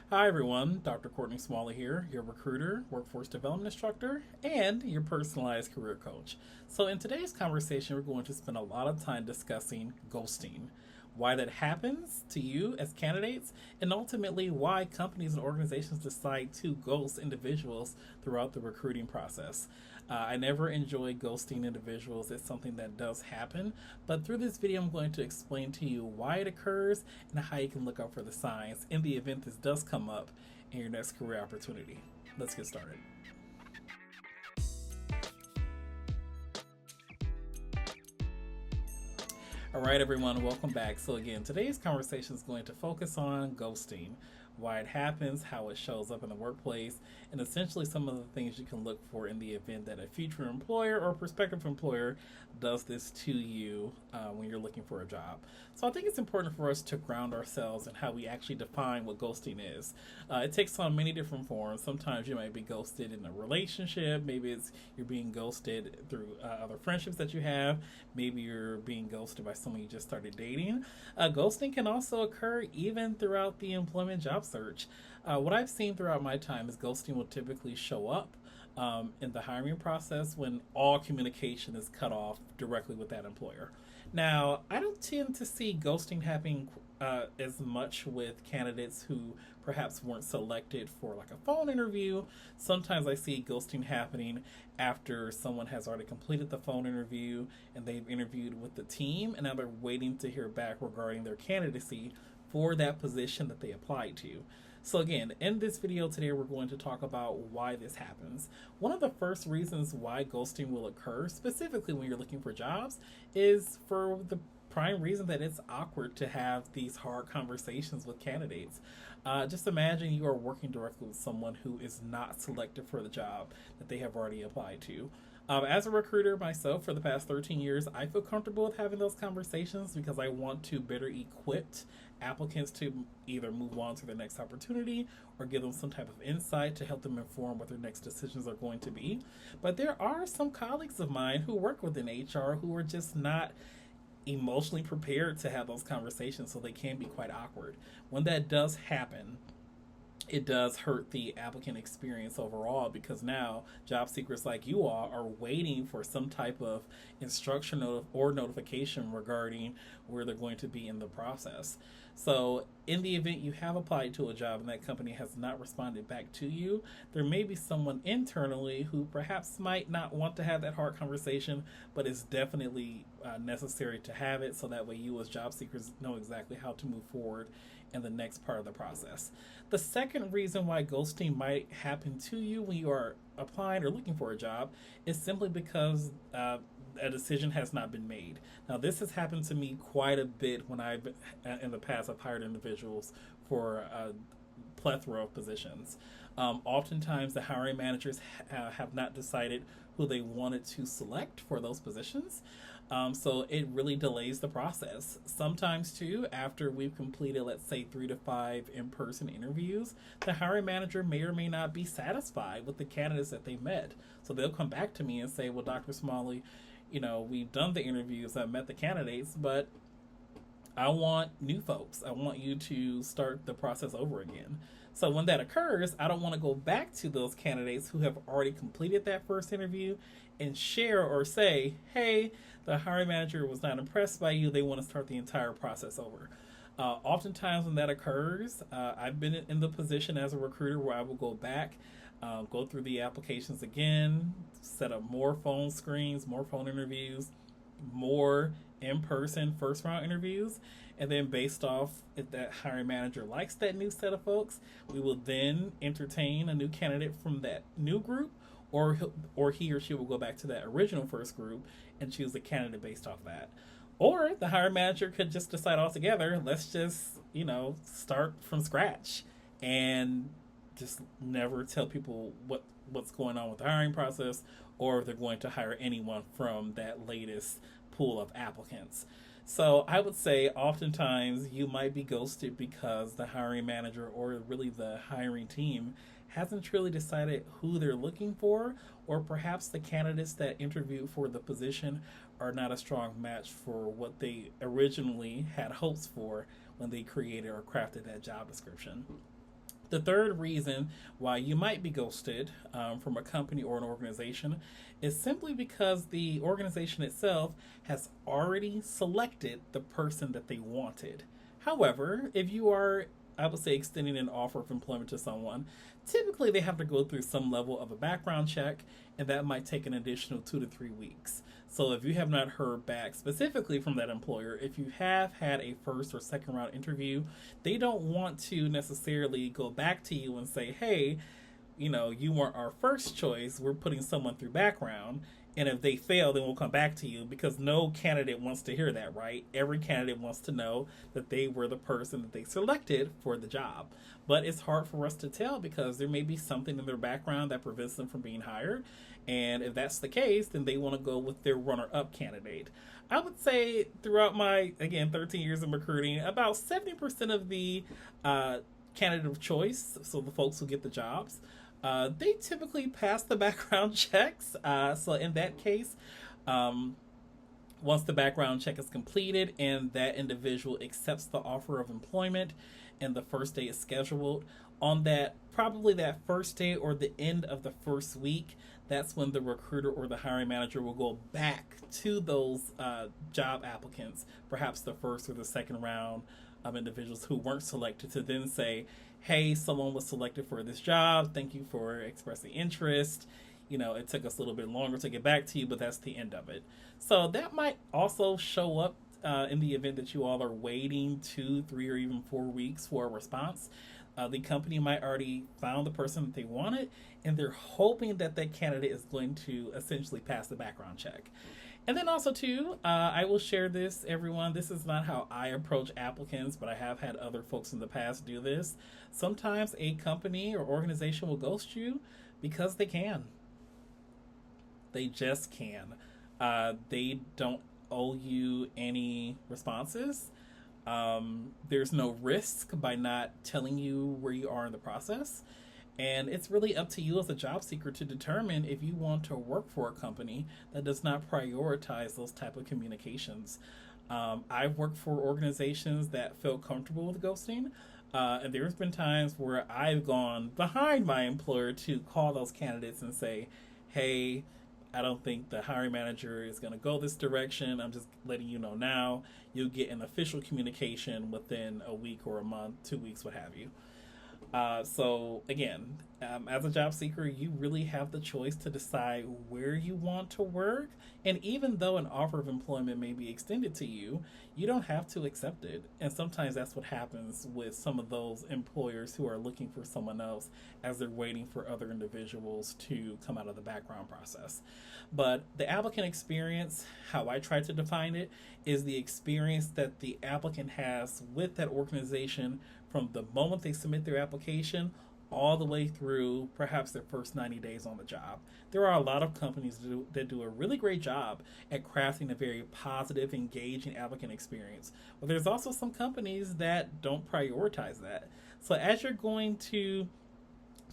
Hi everyone, Dr. Courtney Smalley here, your recruiter, workforce development instructor, and your personalized career coach. So, in today's conversation, we're going to spend a lot of time discussing ghosting, why that happens to you as candidates, and ultimately why companies and organizations decide to ghost individuals throughout the recruiting process. I never enjoy ghosting individuals. It's something that does happen. But through this video, I'm going to explain to you why it occurs and how you can look out for the signs in the event this does come up in your next career opportunity. Let's get started. All right, everyone, welcome back. So, again, today's conversation is going to focus on ghosting, why it happens, how it shows up in the workplace, and essentially some of the things you can look for in the event that a future employer or prospective employer does this to you when you're looking for a job. So, I think it's important for us to ground ourselves in how we actually define what ghosting is. It takes on many different forms. Sometimes you might be ghosted in a relationship, maybe it's you're being ghosted through other friendships that you have, maybe you're being ghosted by someone you just started dating. Ghosting can also occur even throughout the employment job search. What I've seen throughout my time is ghosting will typically show up in the hiring process when all communication is cut off directly with that employer. Now, I don't tend to see ghosting happening as much with candidates who perhaps weren't selected for like a phone interview. Sometimes I see ghosting happening after someone has already completed the phone interview and they've interviewed with the team and now they're waiting to hear back regarding their candidacy for that position that they applied to. So, again, in this video today, we're going to talk about why this happens. One of the first reasons why ghosting will occur, specifically when you're looking for jobs, is for the prime reason that it's awkward to have these hard conversations with candidates. Just imagine you are working directly with someone who is not selected for the job that they have already applied to. As a recruiter myself for the past 13 years, I feel comfortable with having those conversations because I want to better equip applicants to either move on to their next opportunity or give them some type of insight to help them inform what their next decisions are going to be. But there are some colleagues of mine who work within HR who are just not emotionally prepared to have those conversations, so they can be quite awkward. When that does happen, it does hurt the applicant experience overall because now job seekers like you all are waiting for some type of instruction or notification regarding where they're going to be in the process. So, in the event you have applied to a job and that company has not responded back to you, there may be someone internally who perhaps might not want to have that hard conversation, but it's definitely necessary to have it so that way you, as job seekers, know exactly how to move forward in the next part of the process. The second reason why ghosting might happen to you when you are applying or looking for a job is simply because a decision has not been made. Now, this has happened to me quite a bit when in the past, I've hired individuals for a plethora of positions. Oftentimes, the hiring managers have not decided who they wanted to select for those positions. So it really delays the process. Sometimes, too, after we've completed, let's say, 3 to 5 in person interviews, the hiring manager may or may not be satisfied with the candidates that they met. So they'll come back to me and say, well, Dr. Smalley, we've done the interviews, I've met the candidates, but I want new folks. I want you to start the process over again. So when that occurs, I don't want to go back to those candidates who have already completed that first interview and share or say, hey, the hiring manager was not impressed by you. They want to start the entire process over. Oftentimes when that occurs, I've been in the position as a recruiter where I will go back, go through the applications again, set up more phone screens, more phone interviews, more in-person first round interviews, and then based off if that hiring manager likes that new set of folks, we will then entertain a new candidate from that new group, or he or she will go back to that original first group and choose a candidate based off that. Or the hiring manager could just decide altogether, let's just, start from scratch and just never tell people what's going on with the hiring process or if they're going to hire anyone from that latest pool of applicants. So I would say oftentimes you might be ghosted because the hiring manager or really the hiring team hasn't truly decided who they're looking for, or perhaps the candidates that interviewed for the position are not a strong match for what they originally had hopes for when they created or crafted that job description. The third reason why you might be ghosted from a company or an organization is simply because the organization itself has already selected the person that they wanted. However, if you are, I would say, extending an offer of employment to someone, typically they have to go through some level of a background check, and that might take an additional 2 to 3 weeks. So if you have not heard back specifically from that employer, if you have had a first or second round interview, they don't want to necessarily go back to you and say, hey, you weren't our first choice. We're putting someone through background. And if they fail, then we'll come back to you, because no candidate wants to hear that, right? Every candidate wants to know that they were the person that they selected for the job. But it's hard for us to tell because there may be something in their background that prevents them from being hired. And if that's the case, then they want to go with their runner-up candidate. I would say throughout my, again, 13 years of recruiting, about 70% of the candidate of choice, so the folks who get the jobs, they typically pass the background checks. So in that case, once the background check is completed and that individual accepts the offer of employment and the first day is scheduled, on that, probably that first day or the end of the first week, that's when the recruiter or the hiring manager will go back to those job applicants, perhaps the first or the second round of individuals who weren't selected, to then say, hey, someone was selected for this job. Thank you for expressing interest. It took us a little bit longer to get back to you, but that's the end of it. So that might also show up in the event that you all are waiting 2, 3, or even 4 weeks for a response. The company might already found the person that they wanted, and they're hoping that that candidate is going to essentially pass the background check. And then also, too, I will share this, everyone. This is not how I approach applicants, but I have had other folks in the past do this. Sometimes a company or organization will ghost you because they can. They just can. They don't owe you any responses. There's no risk by not telling you where you are in the process. And it's really up to you as a job seeker to determine if you want to work for a company that does not prioritize those type of communications. I've worked for organizations that felt comfortable with ghosting. And there's been times where I've gone behind my employer to call those candidates and say, hey, I don't think the hiring manager is going to go this direction. I'm just letting you know now. You'll get an official communication within a week or a month, 2 weeks, what have you. So again, as a job seeker, you really have the choice to decide where you want to work. And even though an offer of employment may be extended to you, you don't have to accept it. And sometimes that's what happens with some of those employers who are looking for someone else as they're waiting for other individuals to come out of the background process. But the applicant experience, how I try to define it, is the experience that the applicant has with that organization from the moment they submit their application all the way through perhaps their first 90 days on the job. There are a lot of companies that do a really great job at crafting a very positive, engaging applicant experience. But there's also some companies that don't prioritize that. So as you're going to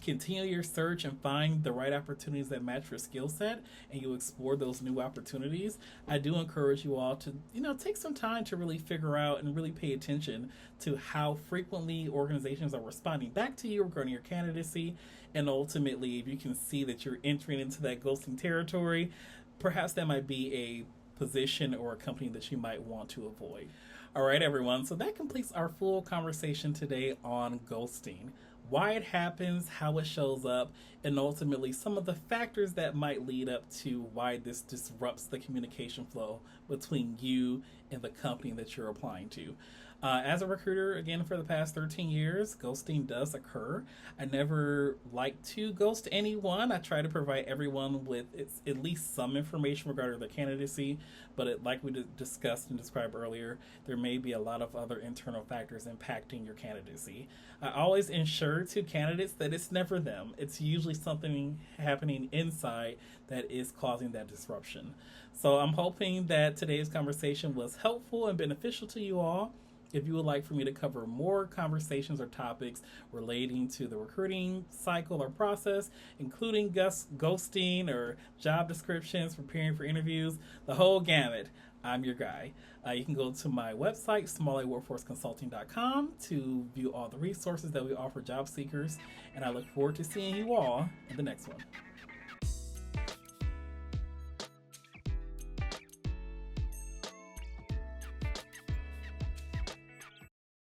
continue your search and find the right opportunities that match your skill set, and you explore those new opportunities, I do encourage you all to, take some time to really figure out and really pay attention to how frequently organizations are responding back to you regarding your candidacy. And ultimately, if you can see that you're entering into that ghosting territory, perhaps that might be a position or a company that you might want to avoid. All right, everyone. So that completes our full conversation today on ghosting. Why it happens, how it shows up, and ultimately some of the factors that might lead up to why this disrupts the communication flow between you and the company that you're applying to. As a recruiter, again, for the past 13 years, ghosting does occur. I never like to ghost anyone. I try to provide everyone with at least some information regarding their candidacy, but like we discussed and described earlier, there may be a lot of other internal factors impacting your candidacy. I always ensure to candidates that it's never them. It's usually something happening inside that is causing that disruption. So I'm hoping that today's conversation was helpful and beneficial to you all. If you would like for me to cover more conversations or topics relating to the recruiting cycle or process, including ghosting or job descriptions, preparing for interviews, the whole gamut, I'm your guy. You can go to my website, smalleyworkforceconsulting.com, to view all the resources that we offer job seekers. And I look forward to seeing you all in the next one.